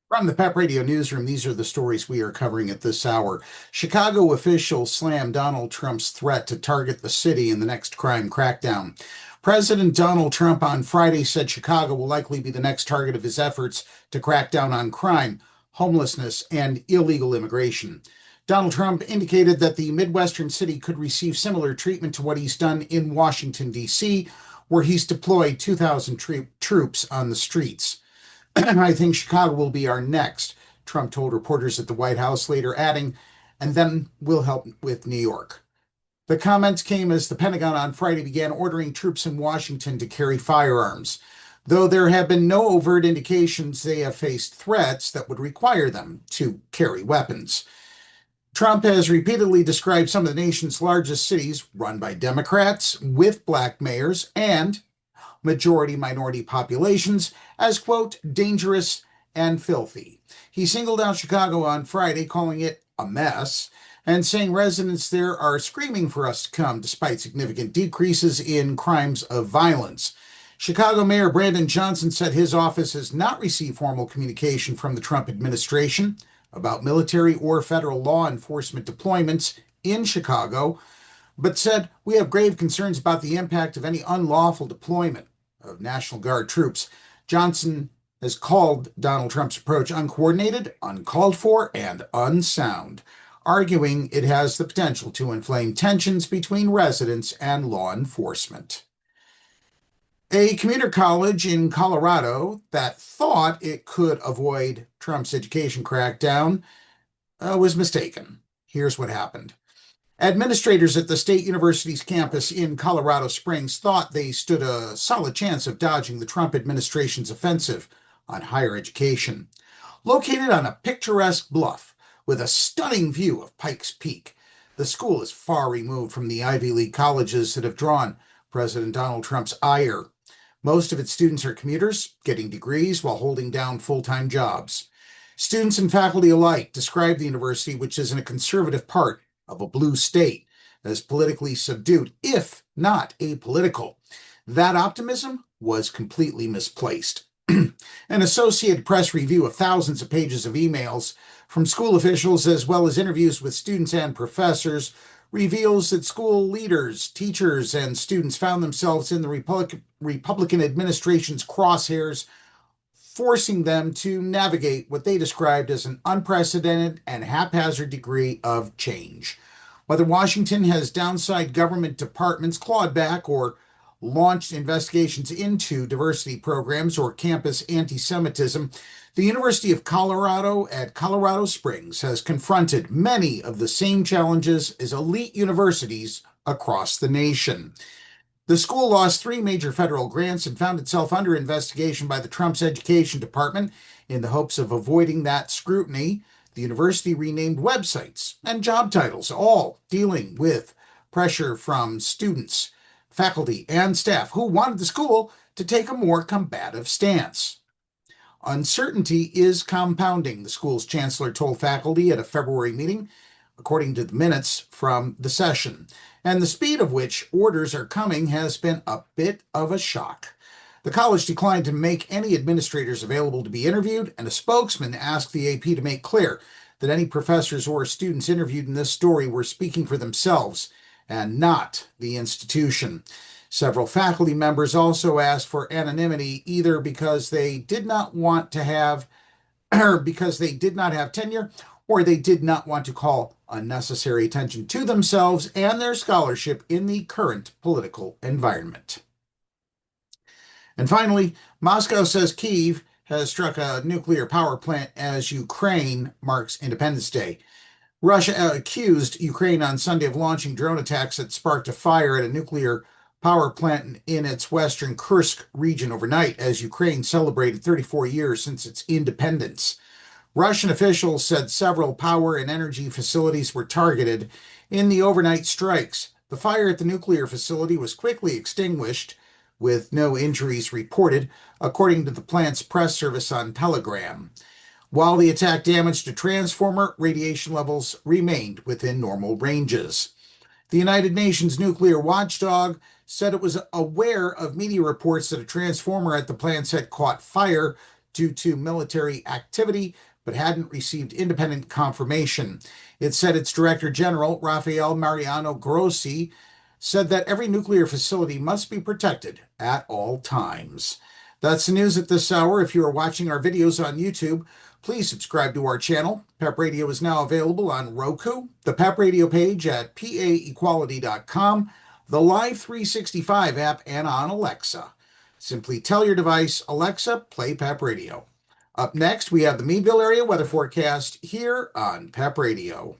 From the PEP Radio newsroom, these are the stories we are covering at this hour. Chicago officials slam Donald Trump's threat to target the city in the next crime crackdown. President Donald Trump on Friday said Chicago will likely be the next target of his efforts to crack down on crime, homelessness, and illegal immigration. Donald Trump indicated that the Midwestern city could receive similar treatment to what he's done in Washington, D.C., where he's deployed 2,000 troops on the streets. I think Chicago will be our next, Trump told reporters at the White House, later adding, and then we'll help with New York. The comments came as the Pentagon on Friday began ordering troops in Washington to carry firearms, though there have been no overt indications they have faced threats that would require them to carry weapons. Trump has repeatedly described some of the nation's largest cities run by Democrats with black mayors and majority minority populations as, quote, dangerous and filthy. He singled out Chicago on Friday, calling it a mess, and saying residents there are screaming for us to come despite significant decreases in crimes of violence. Chicago Mayor Brandon Johnson said his office has not received formal communication from the Trump administration about military or federal law enforcement deployments in Chicago, but said we have grave concerns about the impact of any unlawful deployment of National Guard troops. Johnson has called Donald Trump's approach uncoordinated, uncalled for, and unsound, arguing it has the potential to inflame tensions between residents and law enforcement. A commuter college in Colorado that thought it could avoid Trump's education crackdown was mistaken. Here's what happened. Administrators at the state university's campus in Colorado Springs thought they stood a solid chance of dodging the Trump administration's offensive on higher education. Located on a picturesque bluff with a stunning view of Pikes Peak, the school is far removed from the Ivy League colleges that have drawn President Donald Trump's ire. Most of its students are commuters, getting degrees while holding down full-time jobs. Students and faculty alike describe the university, which is in a conservative part of a blue state, as politically subdued, if not apolitical. That optimism was completely misplaced. An Associated Press review of thousands of pages of emails from school officials, as well as interviews with students and professors, reveals that school leaders, teachers, and students found themselves in the Republican administration's crosshairs, forcing them to navigate what they described as an unprecedented and haphazard degree of change. Whether Washington has downside government departments, clawed back, or launched investigations into diversity programs or campus anti-Semitism, the University of Colorado at Colorado Springs has confronted many of the same challenges as elite universities across the nation. The school lost 3 major federal grants and found itself under investigation by the Trump's Education Department. In the hopes of avoiding that scrutiny, the university renamed websites and job titles, all dealing with pressure from students, faculty, and staff who wanted the school to take a more combative stance. Uncertainty is compounding, the school's chancellor told faculty at a February meeting, according to the minutes from the session, and the speed of which orders are coming has been a bit of a shock. The college declined to make any administrators available to be interviewed, and a spokesman asked the AP to make clear that any professors or students interviewed in this story were speaking for themselves and not the institution. Several faculty members also asked for anonymity, either because they did not want to have, or because they did not have tenure, or they did not want to call unnecessary attention to themselves and their scholarship in the current political environment. And finally, Moscow says Kyiv has struck a nuclear power plant as Ukraine marks Independence Day. Russia accused Ukraine on Sunday of launching drone attacks that sparked a fire at a nuclear power plant in its western Kursk region overnight as Ukraine celebrated 34 years since its independence. Russian officials said several power and energy facilities were targeted in the overnight strikes. The fire at the nuclear facility was quickly extinguished, with no injuries reported, according to the plant's press service on Telegram. While the attack damaged a transformer, radiation levels remained within normal ranges. The United Nations nuclear watchdog said it was aware of media reports that a transformer at the plants had caught fire due to military activity, but hadn't received independent confirmation. It said its Director General, Rafael Mariano Grossi, said that every nuclear facility must be protected at all times. That's the news at this hour. If you are watching our videos on YouTube, please subscribe to our channel. PEP Radio is now available on Roku, the PEP Radio page at paequality.com, the Live 365 app, and on Alexa. Simply tell your device, Alexa, play PEP Radio. Up next, we have the Meadville area weather forecast here on PEP Radio.